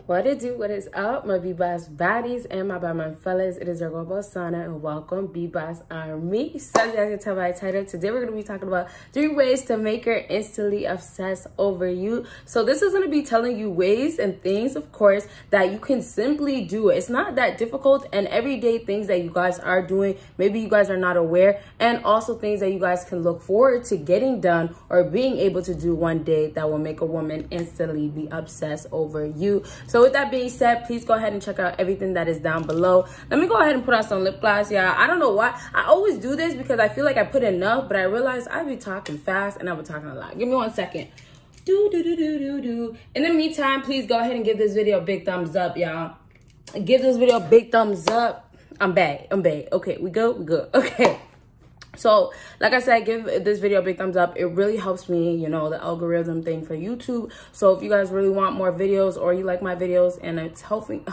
What it do, what is up, my BBossBaddies and my BBossArmy fellas? It is your girl Bosana and welcome BBossArmy. So as you guys can tell by the title, today we're going to be talking about 3 ways to make her instantly obsess over you. So this is going to be telling you ways and things, of course, that you can simply do. It's not that difficult, and everyday things that you guys are doing, maybe you guys are not aware, and also things that you guys can look forward to getting done or being able to do one day that will make a woman instantly be obsessed over you. So with that being said, please go ahead and check out everything that is down below. Let me go ahead and put on some lip gloss, y'all. I don't know why. I always do this because I feel like I put enough, but I realize I be talking fast and I be talking a lot. Give me 1 second. In the meantime, please go ahead and give this video a big thumbs up, y'all. Give this video a big thumbs up. I'm back. Okay, we good. Okay. So, like I said, give this video a big thumbs up. It really helps me, you know, the algorithm thing for YouTube. So, if you guys really want more videos or you like my videos and it's helping you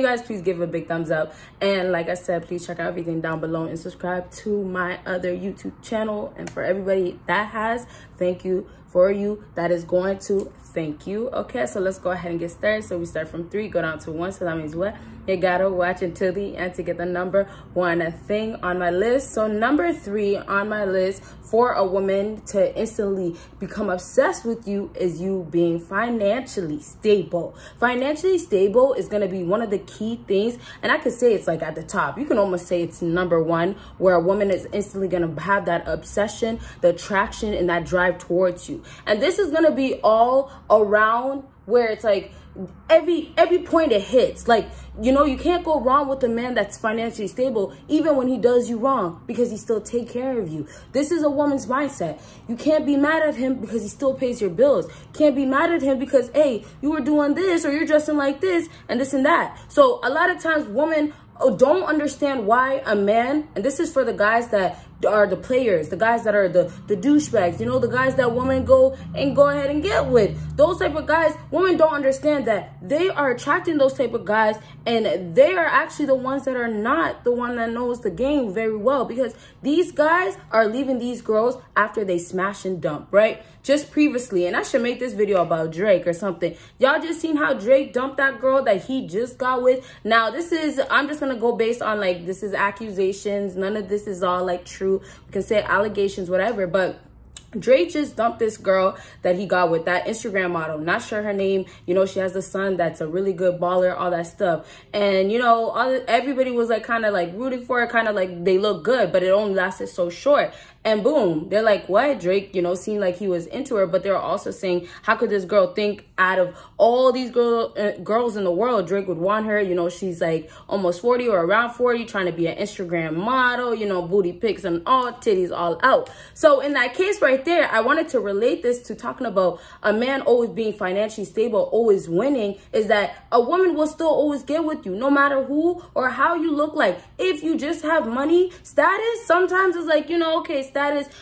guys, please give it a big thumbs up. And like I said, please check out everything down below and subscribe to my other YouTube channel. And for everybody that has, thank you. For you that is going to, thank you. Okay, so let's go ahead and get started. So we start from 3, go down to 1. So that means what? You gotta watch until the end to get the number 1 thing on my list. So number 3 on my list for a woman to instantly become obsessed with you is you being financially stable. Financially stable is gonna be one of the key things, and I could say it's like at the top. You can almost say it's number 1, where a woman is instantly gonna have that obsession, the attraction, and that drive towards you. And this is gonna be all around, where it's like every point it hits. Like, you know, you can't go wrong with a man that's financially stable, even when he does you wrong, because he still take care of you. This is a woman's mindset. You can't be mad at him because he still pays your bills. Can't be mad at him because, hey, you were doing this or you're dressing like this and this and that. So a lot of times women don't understand why a man, and this is for the guys that are the players, the guys that are the douchebags, you know, the guys that women go ahead and get with. Those type of guys, women don't understand that they are attracting those type of guys, and they are actually the ones that are not the one that knows the game very well, because these guys are leaving these girls after they smash and dump, right? Just previously, and I should make this video about Drake or something. Y'all just seen how Drake dumped that girl that he just got with. Now, this is, I'm just gonna go based on, like, this is accusations. None of this is all like true. We can say allegations, whatever, but Drake just dumped this girl that he got with, that Instagram model. Not sure her name. You know, she has a son that's a really good baller, all that stuff. And, you know, everybody was like kind of like rooting for her, kind of like they look good, but it only lasted so short. And boom, they're like, what? Drake, you know, seemed like he was into her, but they're also saying, how could this girl think out of all these girls in the world, Drake would want her? You know, she's like almost 40 or around 40, trying to be an Instagram model, you know, booty pics and all, titties all out. So in that case right there, I wanted to relate this to talking about a man always being financially stable, always winning, is that a woman will still always get with you, no matter who or how you look like. If you just have money, status, sometimes it's like, you know, okay, status,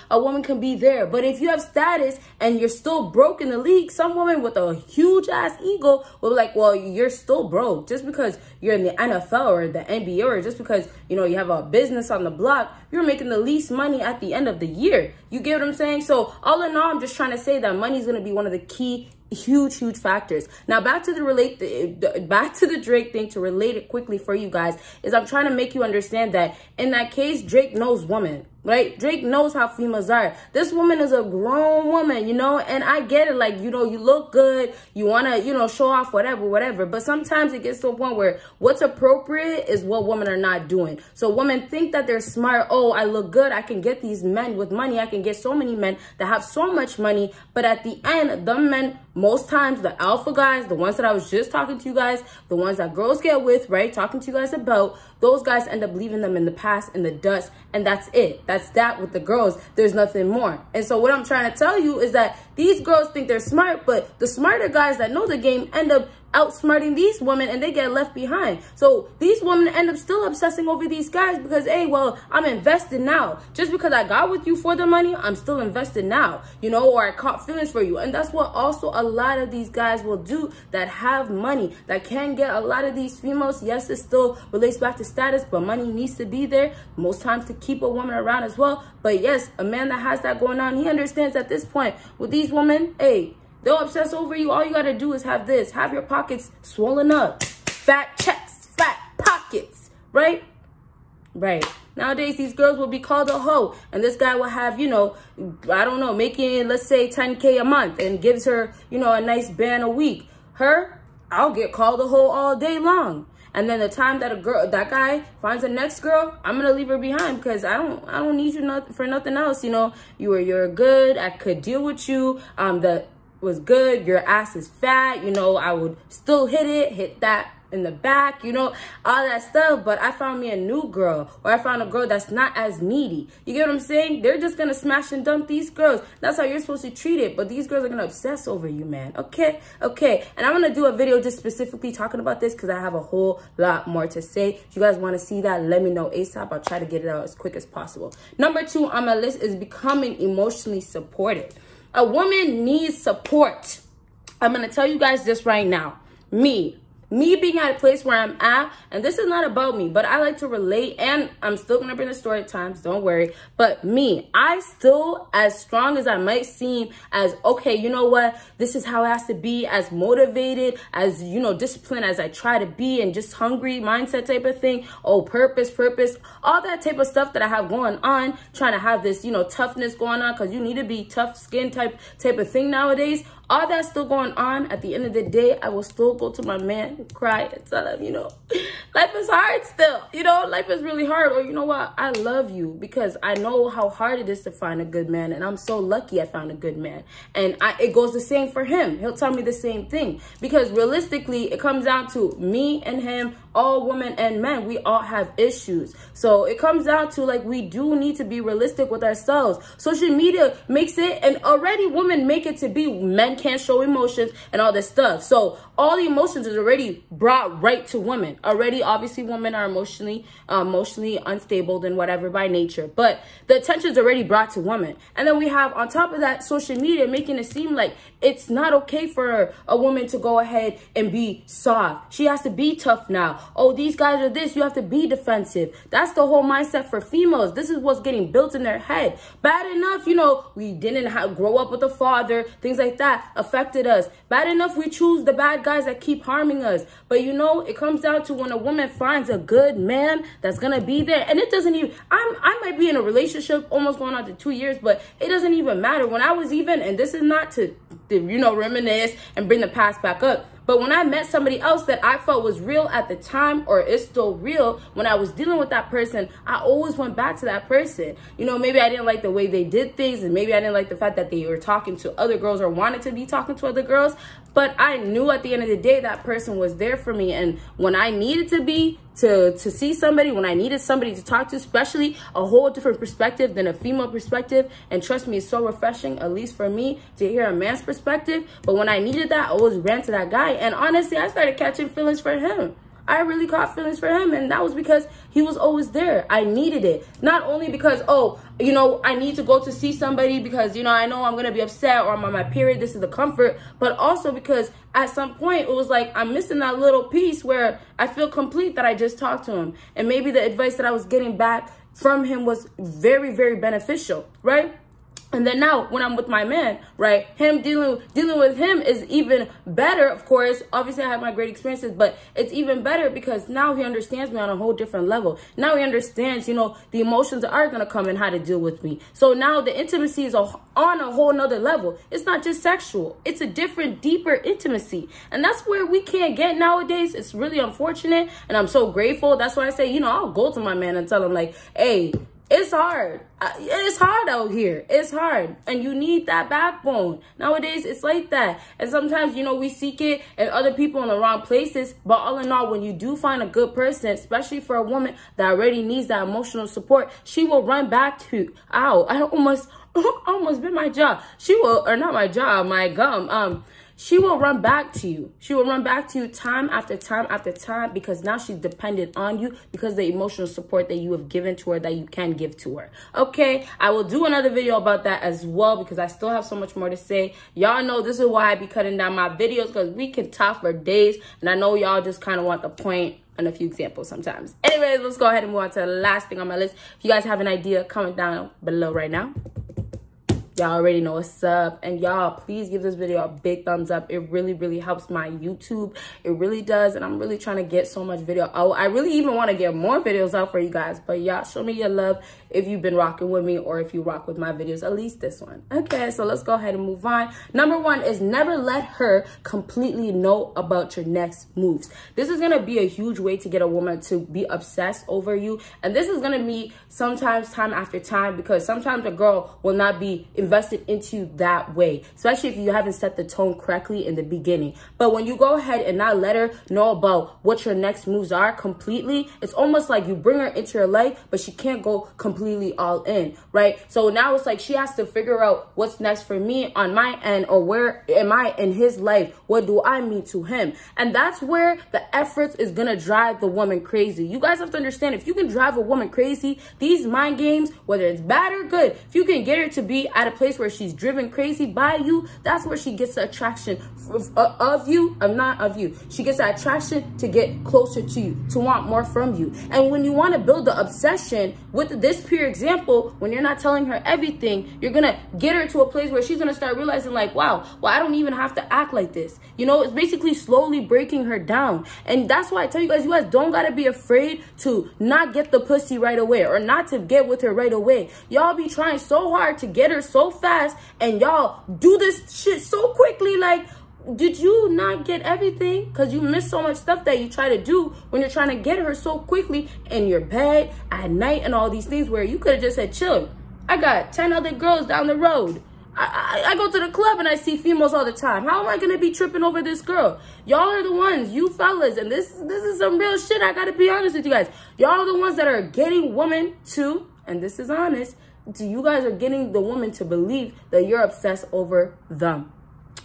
a woman can be there. But if you have status and you're still broke in the league, some woman with a huge ass ego will be like, well, you're still broke. Just because you're in the NFL or the NBA, or just because, you know, you have a business on the block, you're making the least money at the end of the year. You get what I'm saying? So all in all, I'm just trying to say that money is going to be one of the key huge factors. Now back to the Drake thing, to relate it quickly for you guys, is I'm trying to make you understand that in that case, Drake knows women, right? Drake knows how females are. This woman is a grown woman, you know, and I get it. Like, you know, you look good, you want to, you know, show off whatever. But sometimes it gets to a point where what's appropriate is what women are not doing. So women think that they're smart. Oh, I look good, I can get these men with money. I can get so many men that have so much money. But at the end, the men, most times the alpha guys, the ones that I was just talking to you guys, the ones that girls get with, right, talking to you guys about, those guys end up leaving them in the past, in the dust, and that's it. That's that with the girls. There's nothing more. And so what I'm trying to tell you is that these girls think they're smart, but the smarter guys that know the game end up outsmarting these women, and they get left behind. So these women end up still obsessing over these guys because, hey, well, I'm invested now. Just because I got with you for the money, I'm still invested now, you know, or I caught feelings for you. And that's what also a lot of these guys will do that have money, that can get a lot of these females. Yes, it still relates back to status, but money needs to be there most times to keep a woman around as well. But yes, a man that has that going on, he understands at this point with these women, hey, They'll obsess over you. All you got to do is have this. Have your pockets swollen up. Fat checks, fat pockets, right? Right. Nowadays, these girls will be called a hoe. And this guy will have, you know, I don't know, making, let's say, 10K a month and gives her, you know, a nice band a week. Her, I'll get called a hoe all day long. And then the time that that guy finds the next girl, I'm gonna leave her behind because I don't need you for nothing else. You know, you're good. I could deal with you. That was good. Your ass is fat. You know, I would still hit that in the back, you know, all that stuff. But I found me a new girl, or I found a girl that's not as needy. You get what I'm saying? They're just gonna smash and dump these girls. That's how you're supposed to treat it. But these girls are gonna obsess over you, man. Okay. And I'm gonna do a video just specifically talking about this because I have a whole lot more to say. If you guys want to see that, let me know ASAP. I'll try to get it out as quick as possible. Number 2 on my list is becoming emotionally supported. A woman needs support. I'm gonna tell you guys this right now. Me being at a place where I'm at, and this is not about me, but I like to relate, and I'm still going to bring the story at times, don't worry. But me, I still, as strong as I might seem, as, okay, you know what, this is how it has to be, as motivated, as, you know, disciplined as I try to be, and just hungry mindset type of thing. Oh, purpose, all that type of stuff that I have going on, trying to have this, you know, toughness going on, because you need to be tough skin type of thing nowadays. All that's still going on. At the end of the day, I will still go to my man and cry and tell him, you know, life is hard still. You know, life is really hard. Or you know what? I love you because I know how hard it is to find a good man. And I'm so lucky I found a good man. And it goes the same for him. He'll tell me the same thing. Because realistically, it comes down to me and him, all women and men. We all have issues. So it comes down to, like, we do need to be realistic with ourselves. Social media makes it, and already women make it to be men can't show emotions and all this stuff. So all the emotions is already brought right to women. Already, obviously, women are emotionally unstable and whatever by nature. But the attention is already brought to women. And then we have, on top of that, social media making it seem like it's not okay for a woman to go ahead and be soft. She has to be tough now. Oh, these guys are this. You have to be defensive. That's the whole mindset for females. This is what's getting built in their head. Bad enough, you know, we didn't grow up with a father. Things like that affected us. Bad enough we choose the bad guys that keep harming us. But you know, it comes down to when a woman finds a good man that's gonna be there. And it doesn't even, I might be in a relationship almost going on to 2 years, but it doesn't even matter. When I was even, and this is not to you know, reminisce and bring the past back up, but when I met somebody else that I felt was real at the time, or is still real, when I was dealing with that person, I always went back to that person. You know, maybe I didn't like the way they did things, and maybe I didn't like the fact that they were talking to other girls or wanted to be talking to other girls. But I knew at the end of the day that person was there for me. And when I needed to be, to see somebody, when I needed somebody to talk to, especially a whole different perspective than a female perspective, and trust me, it's so refreshing, at least for me, to hear a man's perspective. But when I needed that, I always ran to that guy. And honestly, I started catching feelings for him. I really caught feelings for him, and that was because he was always there. I needed it. Not only because, oh, you know, I need to go to see somebody because, you know, I know I'm going to be upset or I'm on my period. This is the comfort. But also because at some point, it was like I'm missing that little piece where I feel complete that I just talked to him. And maybe the advice that I was getting back from him was very, very beneficial, right? And then now when I'm with my man, right, him dealing with him is even better. Of course, obviously I have my great experiences, but it's even better because now he understands me on a whole different level. Now he understands, you know, the emotions are going to come and how to deal with me. So now the intimacy is on a whole nother level. It's not just sexual. It's a different, deeper intimacy. And that's where we can't get nowadays. It's really unfortunate. And I'm so grateful. That's why I say, you know, I'll go to my man and tell him like, hey, it's hard. It's hard out here. It's hard. And you need that backbone. Nowadays, it's like that. And sometimes, you know, we seek it in other people in the wrong places. But all in all, when you do find a good person, especially for a woman that already needs that emotional support, she will run back to, ow, I almost bit my jaw. She will, or not my jaw, my gum. She will run back to you. She will run back to you time after time after time because now she's dependent on you because of the emotional support that you have given to her that you can give to her. Okay, I will do another video about that as well because I still have so much more to say. Y'all know this is why I be cutting down my videos because we can talk for days and I know y'all just kind of want the point and a few examples sometimes. Anyways, let's go ahead and move on to the last thing on my list. If you guys have an idea, comment down below right now. Y'all already know what's up. And y'all, please give this video a big thumbs up. It really, really helps my YouTube. It really does. And I'm really trying to get so much video. Oh, I really even want to get more videos out for you guys. But y'all, show me your love if you've been rocking with me or if you rock with my videos, at least this one. Okay, so let's go ahead and move on. Number one is never let her completely know about your next moves. This is going to be a huge way to get a woman to be obsessed over you. And this is going to be sometimes time after time, because sometimes a girl will not be invested into you that way, especially if you haven't set the tone correctly in the beginning. But when you go ahead and not let her know about what your next moves are completely, it's almost like you bring her into your life, but she can't go completely all in, right? So now it's like she has to figure out what's next for me on my end, or where am I in his life? What do I mean to him? And that's where the efforts is gonna drive the woman crazy. You guys have to understand, if you can drive a woman crazy, these mind games, whether it's bad or good, if you can get her to be at a place where she's driven crazy by you, that's where she gets the attraction of you, not of you. She gets the attraction to get closer to you, to want more from you. And when you want to build the obsession with this pure example, when you're not telling her everything, you're gonna get her to a place where she's gonna start realizing like, wow, well, I don't even have to act like this. You know, it's basically slowly breaking her down. And that's why I tell you guys don't gotta be afraid to not get the pussy right away, or not to get with her right away. Y'all be trying so hard to get her so fast, and y'all do this shit so quickly. Like, did you not get everything? Because you miss so much stuff that you try to do when you're trying to get her so quickly in your bed at night and all these things, where you could have just said, chill. I got 10 other girls down the road. I go to the club and I see females all the time. How am I going to be tripping over this girl? Y'all are the ones, you fellas, and this is some real shit. I got to be honest with you guys. Y'all are the ones that are getting women to, and this is honest, you guys are getting the woman to believe that you're obsessed over them.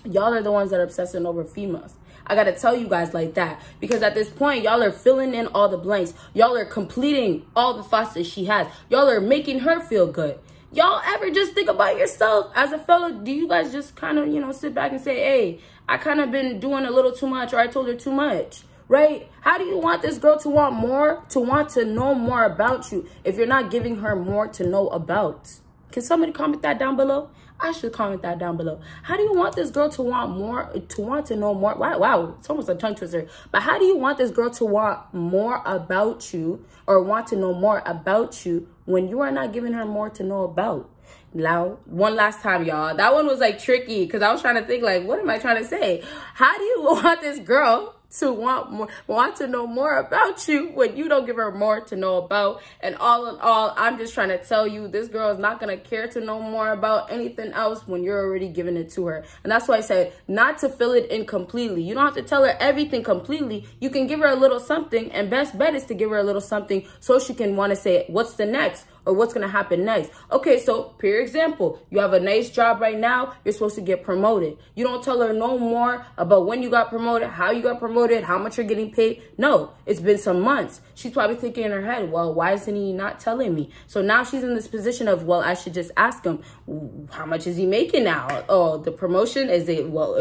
Y'all are the ones that are obsessing over females. I gotta tell you guys like that, because at this point, y'all are filling in all the blanks. Y'all are completing all the thoughts that she has. Y'all are making her feel good. Y'all ever just think about yourself as a fella? Do you guys just kind of, you know, sit back and say, hey, I kind of been doing a little too much, or I told her too much, right? How do you want this girl to want more, to want to know more about you, if you're not giving her more to know about? Can somebody comment that down below? I should comment that down below. How do you want this girl to want more, to want to know more? Wow, it's almost a tongue twister. But how do you want this girl to want more about you, or want to know more about you, when you are not giving her more to know about? Now, one last time, y'all. That one was like tricky, because I was trying to think like, what am I trying to say? How do you want this girl to want to know more about you, when you don't give her more to know about? And all in all, I'm just trying to tell you, this girl is not going to care to know more about anything else when you're already giving it to her. And that's why I said not to fill it in completely. You don't have to tell her everything completely. You can give her a little something, and best bet is to give her a little something so she can want to say, what's the next? Or what's going to happen next? Okay, so pure example, you have a nice job right now. You're supposed to get promoted. You don't tell her no more about when you got promoted, how you got promoted, how much you're getting paid. No, it's been some months. She's probably thinking in her head, well, why isn't he not telling me? So now she's in this position of, well, I should just ask him, how much is he making now? Oh, the promotion, is it well?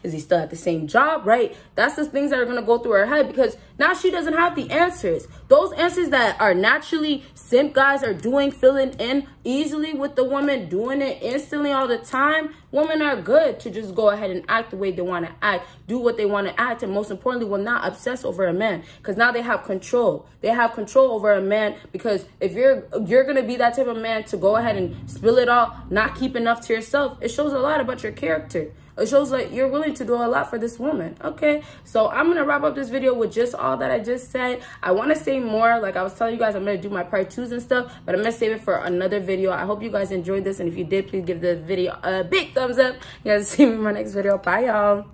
Is he still at the same job, right? That's the things that are going to go through her head, because now she doesn't have the answers. Those answers that are naturally simp guys are doing, filling in easily with the woman, doing it instantly all the time. Women are good to just go ahead and act the way they want to act, do what they want to act, and most importantly, will not obsess over a man, because now they have control. They have control over a man, because if you're going to be that type of man to go ahead and spill it all, not keep enough to yourself, it shows a lot about your character. It shows like you're willing to do a lot for this woman. Okay, so I'm gonna wrap up this video with just all that I just said. I want to say more. Like I was telling you guys, I'm gonna do my part 2s and stuff, but I'm gonna save it for another video. I hope you guys enjoyed this, and if you did, please give the video a big thumbs up. You guys see me in my next video. Bye, y'all.